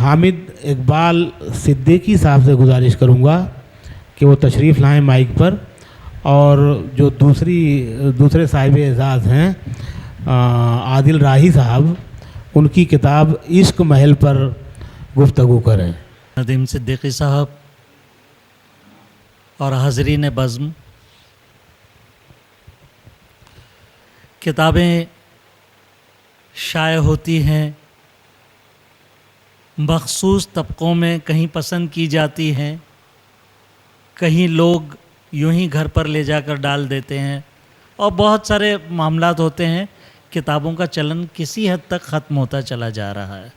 حامد اقبال صدیقی صاحب سے گزارش کروں گا کہ وہ تشریف لائیں مائک پر، اور جو دوسرے صاحب اعزاز ہیں عادل راہی صاحب، ان کی کتاب عشق محل پر گفتگو کریں۔ ندیم صدیقی صاحب اور حاضرین بزم، کتابیں شائع ہوتی ہیں، مخصوص طبقوں میں کہیں پسند کی جاتی ہیں، کہیں لوگ یوں ہی گھر پر لے جا کر ڈال دیتے ہیں، اور بہت سارے معاملات ہوتے ہیں۔ کتابوں کا چلن کسی حد تک ختم ہوتا چلا جا رہا ہے،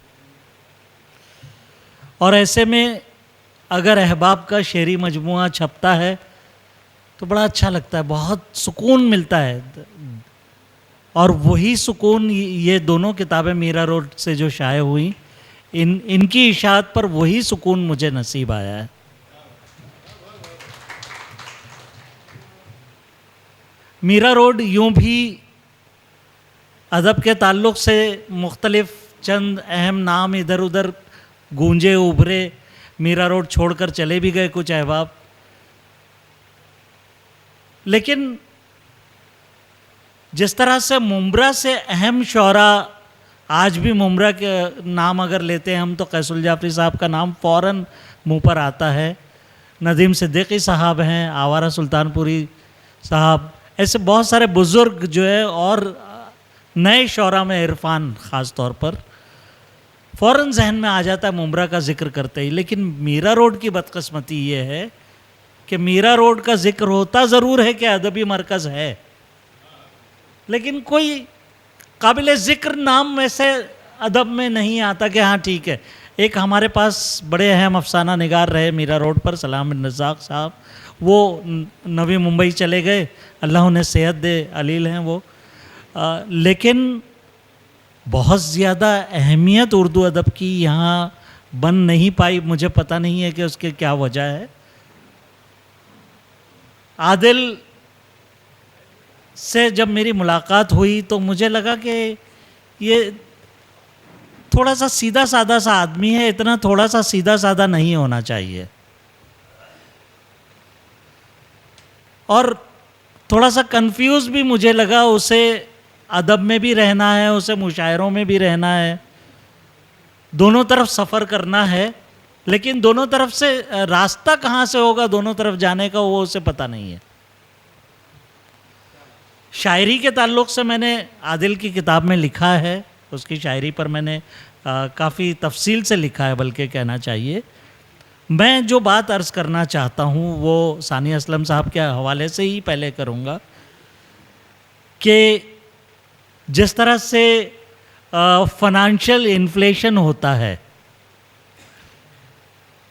اور ایسے میں اگر احباب کا شعری مجموعہ چھپتا ہے تو بڑا اچھا لگتا ہے، بہت سکون ملتا ہے، اور وہی سکون یہ دونوں کتابیں میرا روڈ سے جو شائع ہوئیں، ان کی اشاعت پر وہی سکون مجھے نصیب آیا ہے۔ میرا روڈ یوں بھی ادب کے تعلق سے مختلف چند اہم نام ادھر ادھر گونجے ابھرے، میرا روڈ چھوڑ کر چلے بھی گئے کچھ احباب، لیکن جس طرح سے ممبرا سے اہم شعراء آج بھی ممبرا کے نام اگر لیتے ہیں ہم تو قیس الجعفری صاحب کا نام فوراً منہ پر آتا ہے، ندیم صدیقی صاحب ہیں، آوارہ سلطان پوری صاحب، ایسے بہت سارے بزرگ جو ہے، اور نئے شعراء میں عرفان خاص طور پر فوراً ذہن میں آ جاتا ہے ممبرا کا ذکر کرتے ہی۔ لیکن میرا روڈ کی بدقسمتی یہ ہے کہ میرا روڈ کا ذکر ہوتا ضرور ہے کہ ادبی مرکز ہے، لیکن کوئی قابل ذکر نام ویسے ادب میں نہیں آتا کہ ہاں ٹھیک ہے۔ ایک ہمارے پاس بڑے اہم افسانہ نگار رہے میرا روڈ پر، سلام بن رزاق صاحب، وہ نوی ممبئی چلے گئے، اللہ انہیں صحت دے، علیل ہیں وہ، لیکن بہت زیادہ اہمیت اردو ادب کی یہاں بن نہیں پائی، مجھے پتہ نہیں ہے کہ اس کی کیا وجہ ہے۔ عادل سے جب میری ملاقات ہوئی تو مجھے لگا کہ یہ تھوڑا سا سیدھا سادہ سا آدمی ہے، اتنا تھوڑا سا سیدھا سادہ نہیں ہونا چاہیے، اور تھوڑا سا کنفیوز بھی مجھے لگا۔ اسے ادب میں بھی رہنا ہے، اسے مشاعروں میں بھی رہنا ہے، دونوں طرف سفر کرنا ہے، لیکن دونوں طرف سے راستہ کہاں سے ہوگا دونوں طرف جانے کا وہ اسے پتہ نہیں ہے۔ شاعری کے تعلق سے میں نے عادل کی کتاب میں لکھا ہے، اس کی شاعری پر میں نے کافی تفصیل سے لکھا ہے بلکہ کہنا چاہیے۔ میں جو بات عرض کرنا چاہتا ہوں وہ ثانی اسلم صاحب کے حوالے سے ہی پہلے کروں گا کہ جس طرح سے فائنانشل انفلیشن ہوتا ہے،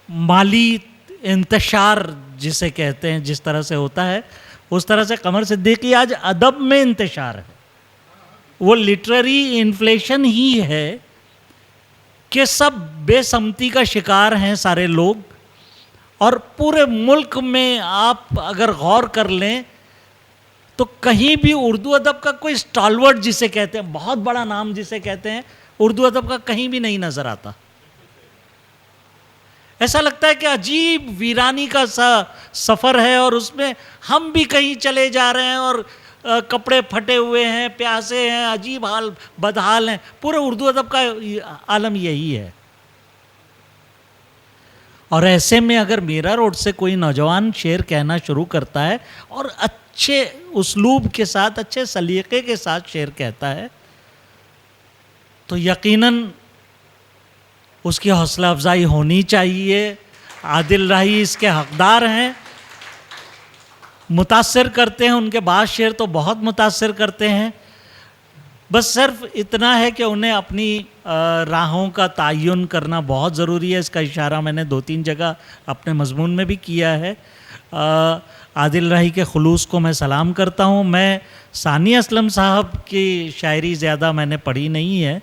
مالی انتشار جسے کہتے ہیں، جس طرح سے ہوتا ہے، اس طرح سے قمر صدیقی آج ادب میں انتشار ہے، وہ لٹریری انفلیشن ہی ہے کہ سب بے سمتی کا شکار ہیں سارے لوگ، اور پورے ملک میں آپ اگر غور کر لیں تو کہیں بھی اردو ادب کا کوئی اسٹالورٹ جسے کہتے ہیں، بہت بڑا نام جسے کہتے ہیں، اردو ادب کا کہیں بھی نہیں نظر آتا۔ ایسا لگتا ہے کہ عجیب ویرانی کا سفر ہے، اور اس میں ہم بھی کہیں چلے جا رہے ہیں، اور کپڑے پھٹے ہوئے ہیں، پیاسے ہیں، عجیب حال بدحال ہیں۔ پورے اردو ادب کا عالم یہی ہے، اور ایسے میں اگر میرا روڈ سے کوئی نوجوان شعر کہنا شروع کرتا ہے اور اچھے اسلوب کے ساتھ، اچھے سلیقے کے ساتھ شعر کہتا ہے، تو یقیناً اس کی حوصلہ افزائی ہونی چاہیے۔ عادل راہی اس کے حقدار ہیں، متاثر کرتے ہیں، ان کے بعض شعر تو بہت متاثر کرتے ہیں۔ بس صرف اتنا ہے کہ انہیں اپنی راہوں کا تعین کرنا بہت ضروری ہے، اس کا اشارہ میں نے 2-3 جگہ اپنے مضمون میں بھی کیا ہے۔ عادل راہی کے خلوص کو میں سلام کرتا ہوں۔ میں ثانی اسلم صاحب کی شاعری زیادہ میں نے پڑھی نہیں ہے،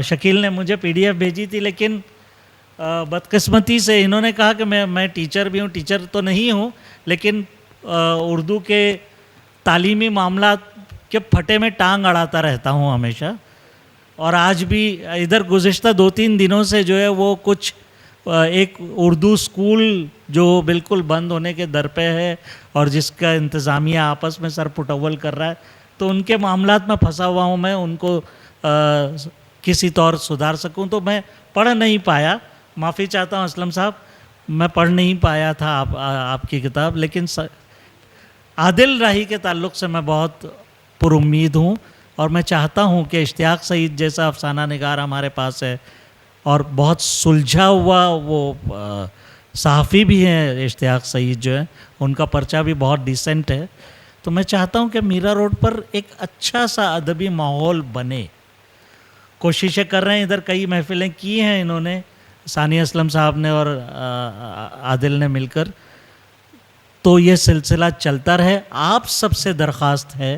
شکیل نے مجھے PDF بھیجی تھی، لیکن بدقسمتی سے انہوں نے کہا کہ میں ٹیچر بھی ہوں، ٹیچر تو نہیں ہوں، لیکن اردو کے تعلیمی معاملات کے پھٹے میں ٹانگ اڑاتا رہتا ہوں ہمیشہ، اور آج بھی ادھر گزشتہ 2-3 دنوں سے جو ہے وہ کچھ ایک اردو اسکول جو بالکل بند ہونے کے در پہ ہے اور جس کا انتظامیہ آپس میں سر پٹول کر رہا ہے، تو ان کے معاملات میں پھنسا ہوا ہوں میں، ان کو کسی طور سدھار سکوں. تو میں پڑھ نہیں پایا، معافی چاہتا ہوں اسلم صاحب، میں پڑھ نہیں پایا تھا آپ کی کتاب، لیکن عادل راہی کے تعلق سے میں بہت پر امید ہوں، اور میں چاہتا ہوں کہ اشتیاق سعید جیسا افسانہ نگار ہمارے پاس ہے اور بہت سلجھا ہوا وہ صحافی بھی ہیں اشتیاق سعید جو ہیں، ان کا پرچہ بھی بہت ڈیسنٹ ہے. تو میں چاہتا ہوں کہ میرا روڈ پر ایک اچھا سا ادبی ماحول بنے. کوششیں کر رہے ہیں، ادھر کئی محفلیں کی ہیں انہوں نے، ثانی اسلم صاحب نے اور عادل نے مل کر. تو یہ سلسلہ چلتا رہے. آپ سب سے درخواست ہے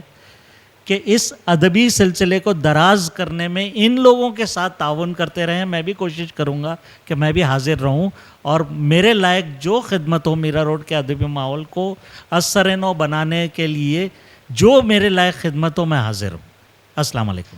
کہ اس ادبی سلسلے کو دراز کرنے میں ان لوگوں کے ساتھ تعاون کرتے رہیں. میں بھی کوشش کروں گا کہ میں بھی حاضر رہوں اور میرے لائق جو خدمت ہو میرا روڈ کے ادبی ماحول کو اثر نو بنانے کے لیے جو میرے لائق خدمت ہو میں حاضر ہوں. السلام علیکم.